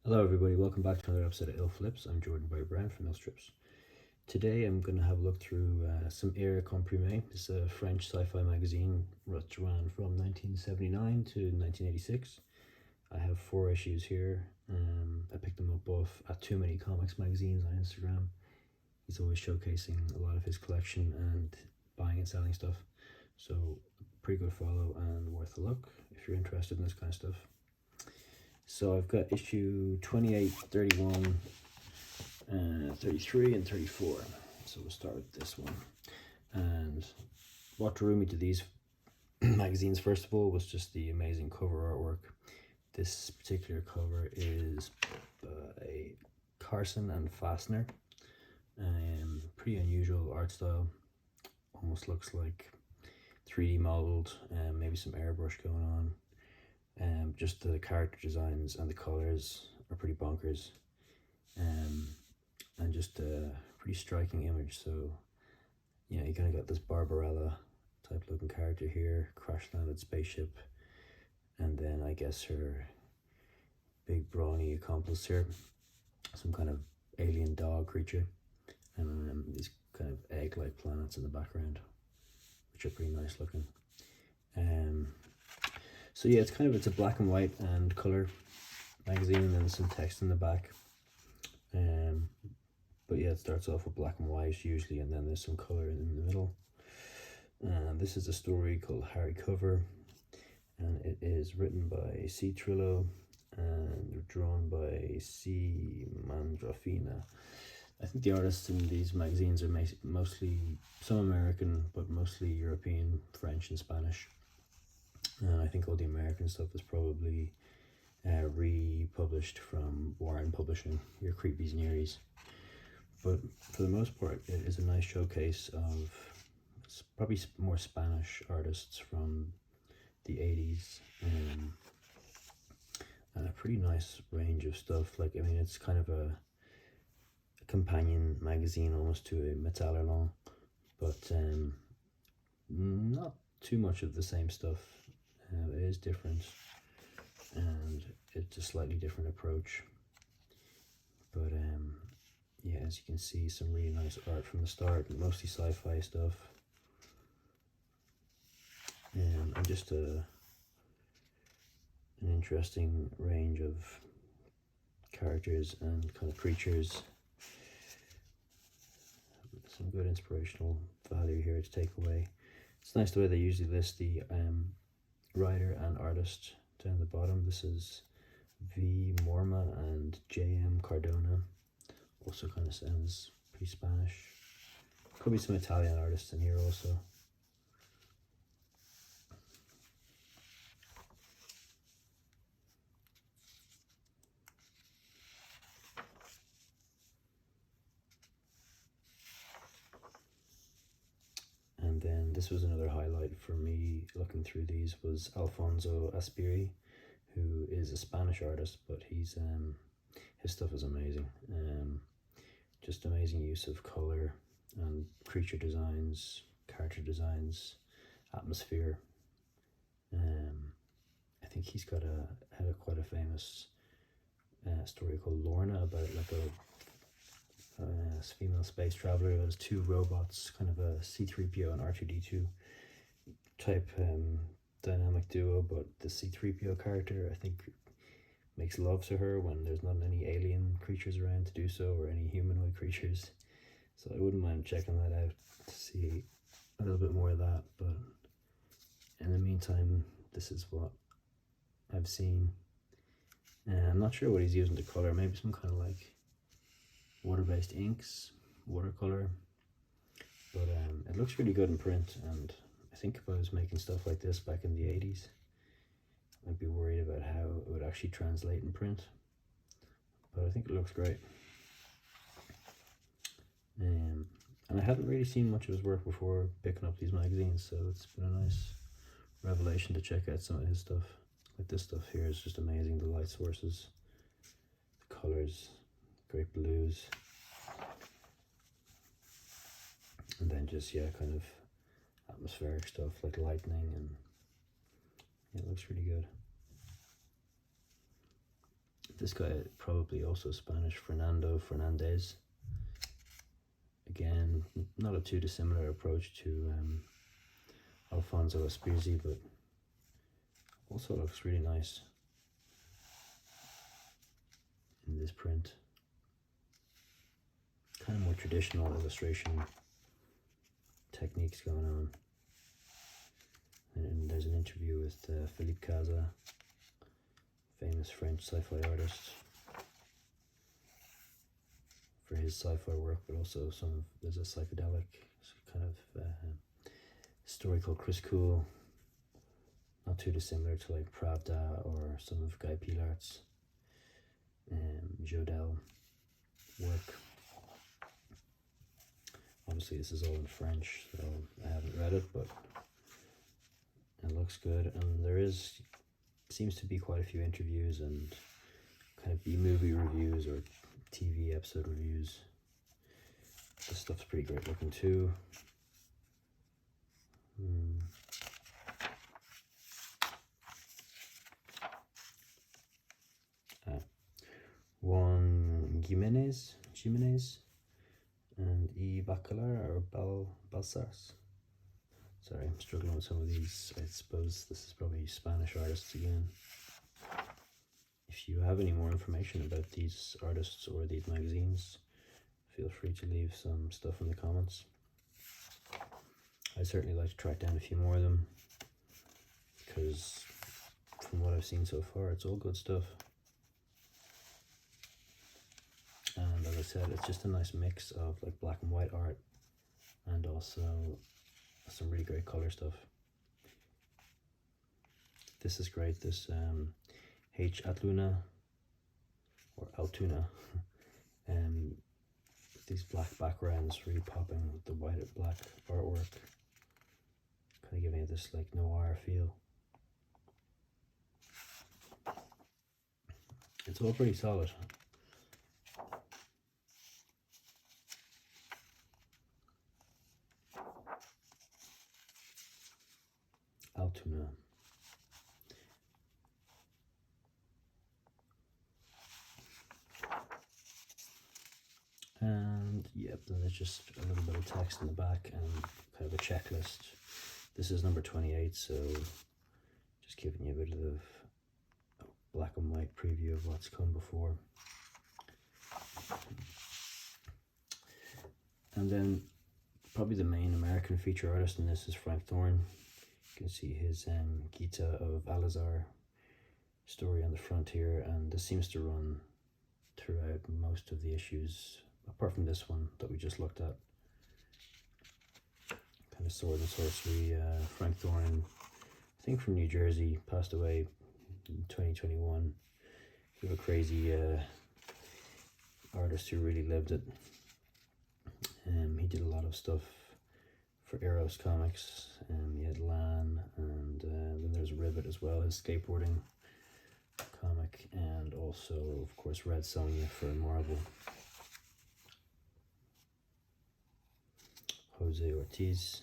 Hello everybody, welcome back to another episode of ILLflips. I'm Jordan Brown from ILLstrips. Today I'm going to have a look through some Ere Comprimée. This is a French sci-fi magazine which ran from 1979 to 1986. I have 4 issues here. I picked them up off at Too Many Comics magazines on Instagram. He's always showcasing a lot of his collection and buying and selling stuff. So pretty good follow and worth a look if you're interested in this kind of stuff. So I've got issue 28, 31, 33 and 34. So we'll start with this one. And what drew me to these magazines first of all was just the amazing cover artwork. This particular cover is by Carson and Fastener. Pretty unusual art style. Almost looks like 3D modeled, maybe some airbrush going on. Just the character designs and the colors are pretty bonkers, and just a pretty striking image. So you kind of got this Barbarella type looking character here, crash landed spaceship, and then I guess her big brawny accomplice here, some kind of alien dog creature, and these kind of egg-like planets in the background, which are pretty nice looking. So yeah, it's a black and white and color magazine, and then some text in the back. But yeah, it starts off with black and white usually, and then there's some color in the middle. And this is a story called Harry Cover, and it is written by C. Trillo and drawn by C. Mandrafina. I think the artists in these magazines are mostly some American, but mostly European, French and Spanish. And I think all the American stuff is probably republished from Warren Publishing, your Creepies and Eerie's. But for the most part, it is a nice showcase of probably more Spanish artists from the 80s. And a pretty nice range of stuff. Like, I mean, it's kind of a companion magazine almost to a Metallerland, but not too much of the same stuff. It is different, and it's a slightly different approach. But yeah, as you can see, some really nice art from the start, mostly sci-fi stuff. And just an interesting range of characters and kind of creatures. Some good inspirational value here to take away. It's nice the way they usually list the writer and artist down the bottom. This is V. Morma and J.M. Cardona. Also kind of sounds pretty Spanish. Could be some Italian artists in here also. And then this was another highlight for me looking through these, was Alfonso Aspiri, who is a Spanish artist, but he's his stuff is amazing. Just amazing use of color and creature designs, character designs, atmosphere. I think he's had quite a famous story called Lorna, about like a female space traveler who has 2 robots, kind of a C-3PO and R2-D2 type dynamic duo, but the C-3PO character, I think, makes love to her when there's not any alien creatures around to do so, or any humanoid creatures. So I wouldn't mind checking that out to see a little bit more of that. But in the meantime, this is what I've seen. And I'm not sure what he's using to color, maybe some kind of like water-based inks, watercolor. But it looks really good in print, and I think if I was making stuff like this back in the 80s, I'd be worried about how it would actually translate in print. But I think it looks great. And I hadn't really seen much of his work before picking up these magazines, so it's been a nice revelation to check out some of his stuff. Like this stuff here is just amazing, the light sources, the colors, great blues. And then just, yeah, kind of atmospheric stuff like lightning, and it looks really good. This guy, probably also Spanish, Fernando Fernandez. Again, not a too dissimilar approach to Alfonso Espirzi, but also looks really nice in this print. Kind of more traditional illustration techniques going on. And there's an interview with Philippe Caza, famous French sci-fi artist, for his sci-fi work, but also there's a psychedelic kind of story called Chris Cool, not too dissimilar to like Pravda or some of Guy Pilart's Jodel work. Obviously this is all in French, so I haven't read it, but it looks good. And there seems to be quite a few interviews and kind of B-movie reviews or TV episode reviews. This stuff's pretty great looking too. Juan Jimenez and E. Bacalar or Balsars. Sorry, I'm struggling with some of these. I suppose this is probably Spanish artists again. If you have any more information about these artists or these magazines, feel free to leave some stuff in the comments. I'd certainly like to track down a few more of them, because from what I've seen so far, it's all good stuff. And as I said, it's just a nice mix of like black and white art and also some really great color stuff. This is great. This H. Atluna or Altuna, these black backgrounds really popping with the white and black artwork, kind of giving it this like noir feel. It's all pretty solid. Altuna. And yep, then there's just a little bit of text in the back and kind of a checklist. This is number 28, so just giving you a bit of a black and white preview of what's come before. And then probably the main American feature artist in this is Frank Thorne. You can see his Gita of Al-Azhar story on the front here, and this seems to run throughout most of the issues, apart from this one that we just looked at. Kind of sword and sorcery. Frank Thorne, I think from New Jersey, passed away in 2021. He was a crazy artist who really lived it. He did a lot of stuff for Eros Comics. He had Lan, and then there's Rivet as well, his skateboarding comic, and also of course Red Sonja for Marvel. Jose Ortiz.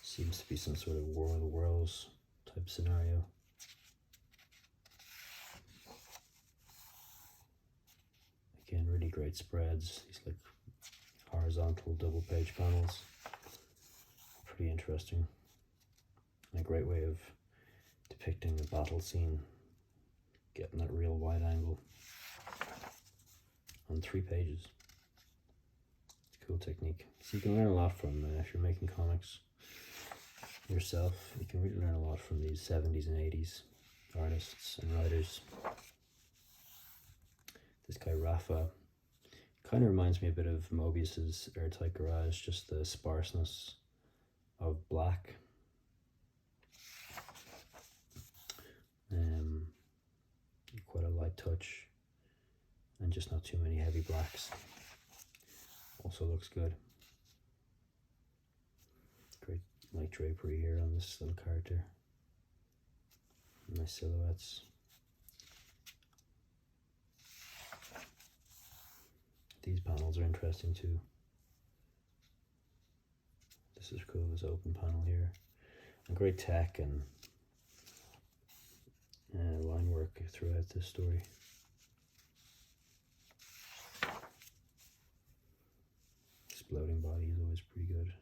Seems to be some sort of War of the Worlds type scenario. Again, really great spreads. These like horizontal double page panels. Pretty interesting. And a great way of depicting the battle scene. Getting that real wide angle on 3 pages. It's a cool technique. So you can learn a lot from, if you're making comics yourself, you can really learn a lot from these 70s and 80s artists and writers. This guy Rafa kind of reminds me a bit of Mobius's Airtight Garage, just the sparseness of black. Quite a light touch and just not too many heavy blacks. Also looks good. Great light drapery here on this little character. Nice silhouettes. These panels are interesting too. This is cool, this open panel here. and great tech and line work throughout this story. Exploding body is always pretty good.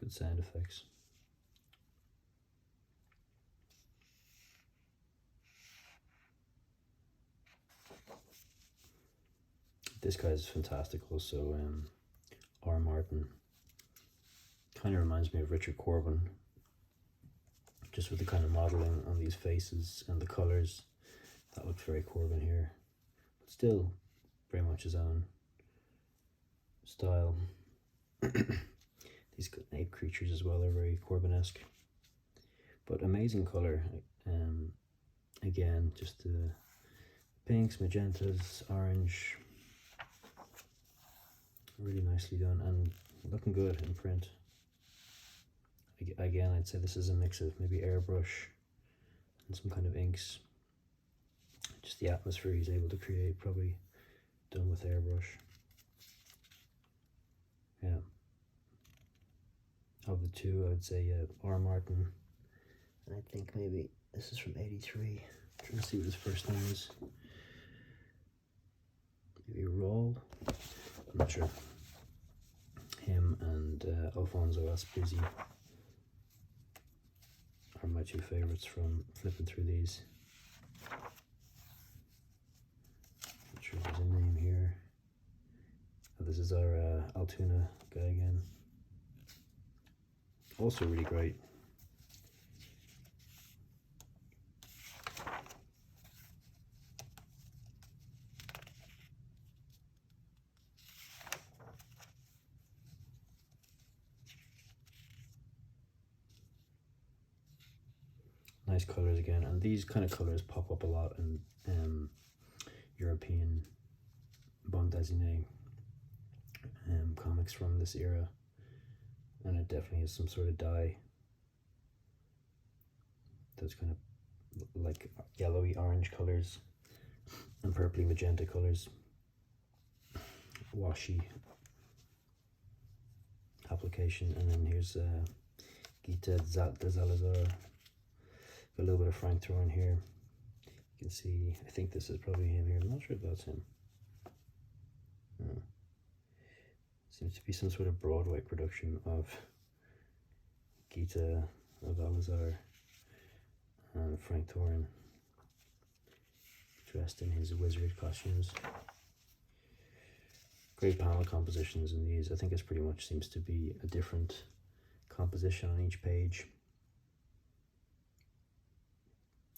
Good sound effects. This guy's fantastic also. R. Martin. Kind of reminds me of Richard Corbin. Just with the kind of modeling on these faces and the colors. That looks very Corbin here. But still very much his own style. These ape creatures as well are very Corbin-esque. But amazing color. Again, just the pinks, magentas, orange. Really nicely done and looking good in print. Again, I'd say this is a mix of maybe airbrush and some kind of inks. Just the atmosphere he's able to create, probably done with airbrush. Yeah. Of the two, I would say R. Martin. And I think maybe this is from '83. Trying to see what his first name is. Maybe Roll. I'm not sure. Him and Alfonso Aspizzi are my two favorites from flipping through these. Not sure if there's a name here. Oh, this is our Altoona guy again. Also really great. Nice colors again, and these kind of colors pop up a lot in European bande dessinée comics from this era, and it definitely has some sort of dye. Those kind of like yellowy orange colors and purpley magenta colors, washy application. And then here's Gita de Salazar. A little bit of Frank thru in here. You can see, I think this is probably him here. I'm not sure if that's him. Seems to be some sort of Broadway production of Gita of Alazar and Frank Thorin dressed in his wizard costumes. Great panel compositions in these. I think it pretty much seems to be a different composition on each page.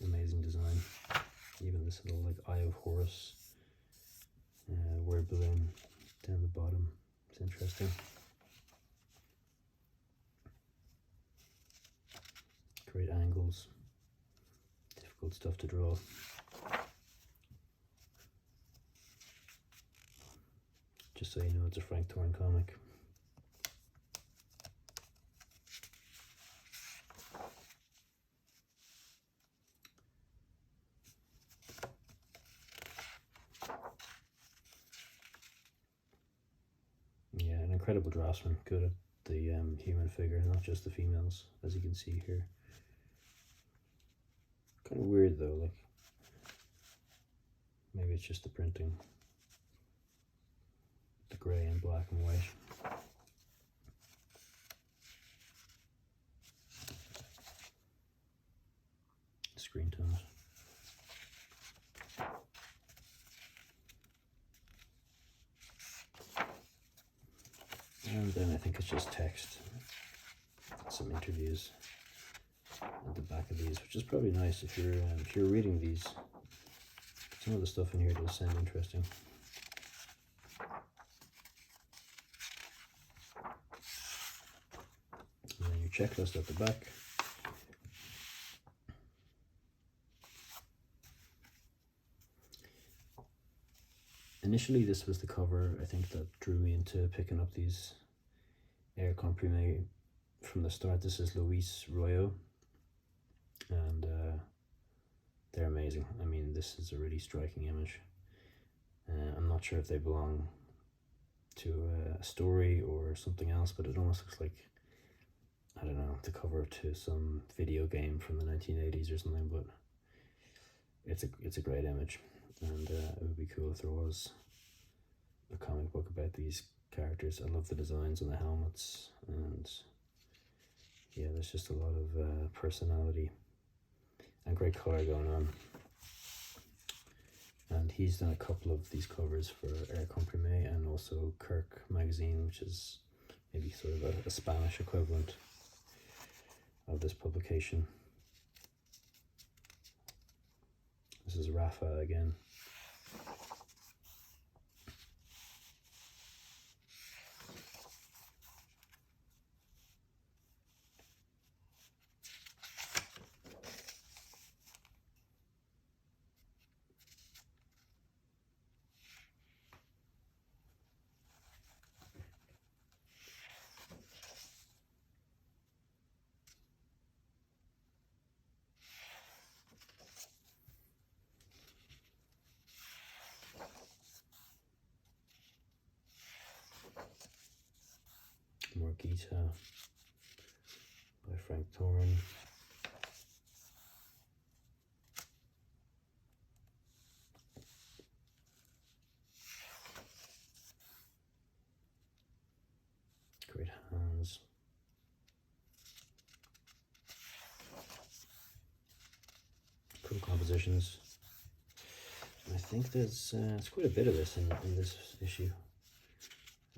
Amazing design. Even this little like Eye of Horus word balloon down the bottom. It's interesting. Great angles. Difficult stuff to draw. Just so you know, it's a Frank Thorin comic. Yeah, an incredible draftsman, good at the human figure, not just the females, as you can see here. Kind of weird though, like maybe it's just the printing, the grey and black and white. Screen tones. And then I think it's just text, some interviews at the back of these, which is probably nice if you're reading these. Some of the stuff in here does sound interesting. And then your checklist at the back. Initially, this was the cover, I think, that drew me into picking up these Ere Comprimée from the start. This is Luis Royo, and they're amazing. I mean, this is a really striking image. I'm not sure if they belong to a story or something else, but it almost looks like I don't know, the cover to some video game from the 1980s or something, but it's a great image, and it would be cool if there was a comic book about these characters. I love the designs on the helmets, and yeah, there's just a lot of personality and great color going on. And he's done a couple of these covers for Ere Comprimée and also Kirk magazine, which is maybe sort of a Spanish equivalent of this publication. This is Rafa again. More Gita by Frank Thorne. Great hands. Cool compositions. I think there's quite a bit of this in this issue.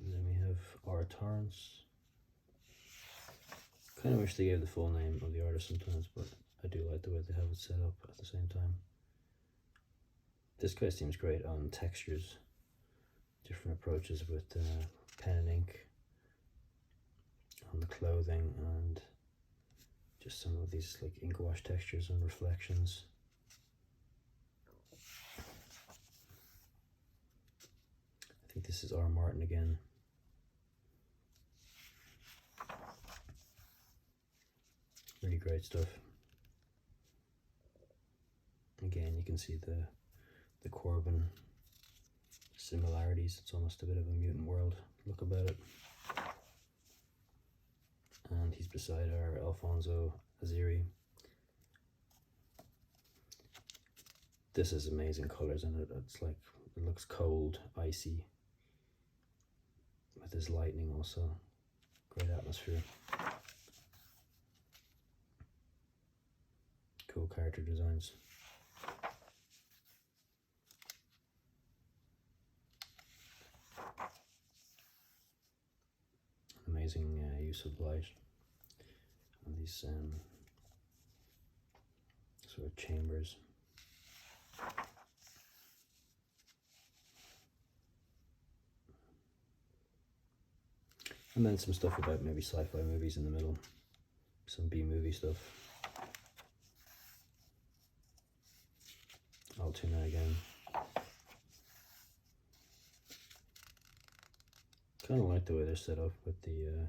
And then we have R. Torrance. Kind of wish they gave the full name of the artist sometimes, but I do like the way they have it set up at the same time. This guy seems great on textures, different approaches with pen and ink on the clothing, and just some of these like ink wash textures and reflections. I think this is R. Martin again. Really great stuff. Again, you can see the Corbin similarities. It's almost a bit of a mutant world look about it. And he's beside our Alfonso Aziri. This is amazing colors in it. It's like, it looks cold, icy, with his lightning also. Great atmosphere. Cool character designs. Amazing use of light on these sort of chambers. And then some stuff about maybe sci-fi movies in the middle, some B-movie stuff. Altoona again. Kind of like the way they're set up with the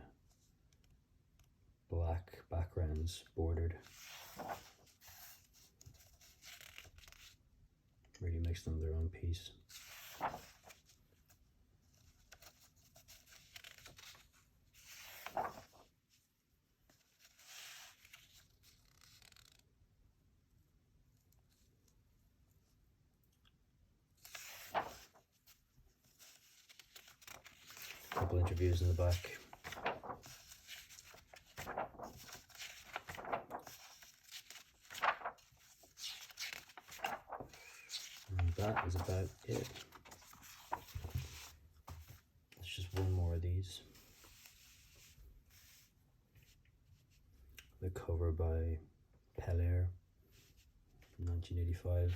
black backgrounds bordered. Really makes them their own piece. Couple interviews in the back. And that is about it. There's just one more of these. The cover by Pellaire, 1985.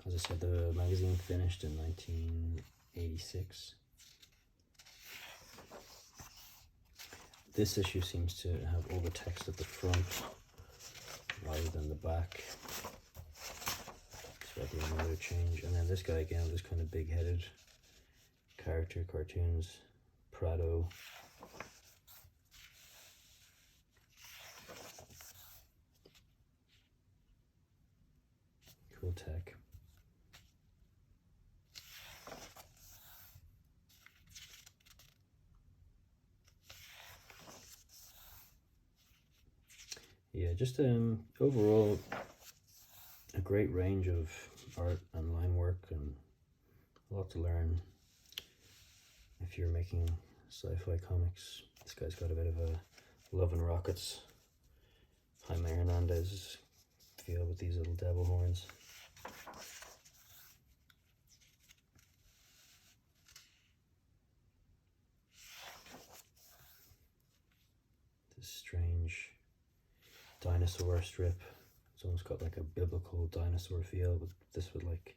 As I said, the magazine finished in 1986. This issue seems to have all the text at the front rather than the back. So that'd be another change. And then this guy again, this kind of big-headed character, cartoons, Prado. Cool tech. Yeah, just overall a great range of art and line work, and a lot to learn if you're making sci-fi comics. This guy's got a bit of a Love and Rockets, Jaime Hernandez feel with these little devil horns. This strange dinosaur strip. It's almost got like a biblical dinosaur feel, but this with like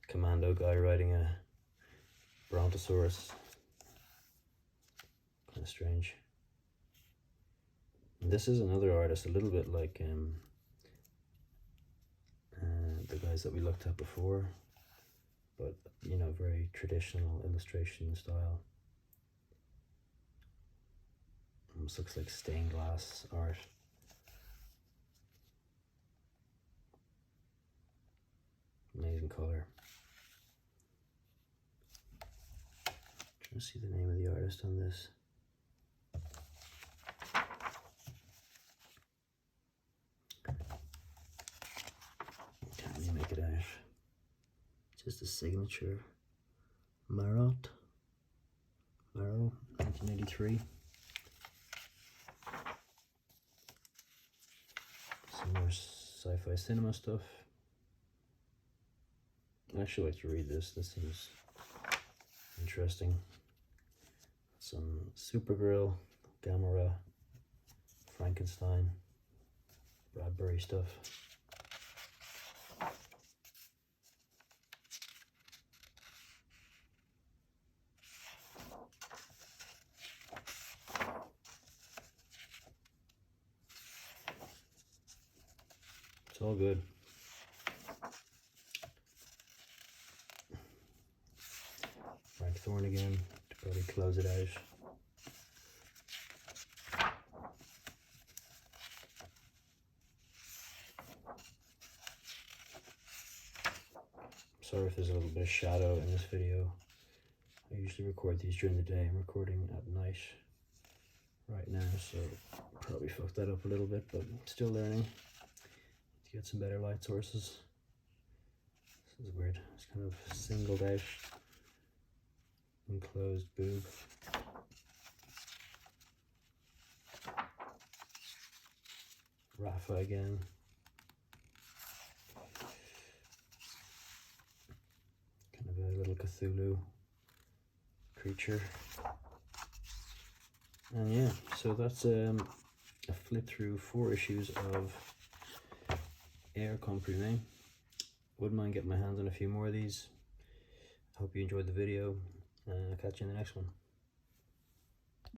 commando guy riding a brontosaurus. Kind of strange. And this is another artist, a little bit like the guys that we looked at before, but you know, very traditional illustration style. Almost looks like stained glass art. Amazing color. Trying to see the name of the artist on this. Can't really make it out. Just a signature. Marot, 1983. Some more sci-fi cinema stuff. I actually like to read this. This seems interesting. Some Supergirl, Gamera, Frankenstein, Bradbury stuff. It's all good. Frank Thorne again to probably close it out. Sorry if there's a little bit of shadow in this video. I usually record these during the day. I'm recording at night right now, so probably fucked that up a little bit, but still learning to get some better light sources. This is weird. It's kind of singled out, enclosed boob. Rafa again. Kind of a little Cthulhu creature. And yeah, so that's a flip through 4 issues of Ere Comprimée. Wouldn't mind getting my hands on a few more of these. Hope you enjoyed the video, and I'll catch you in the next one.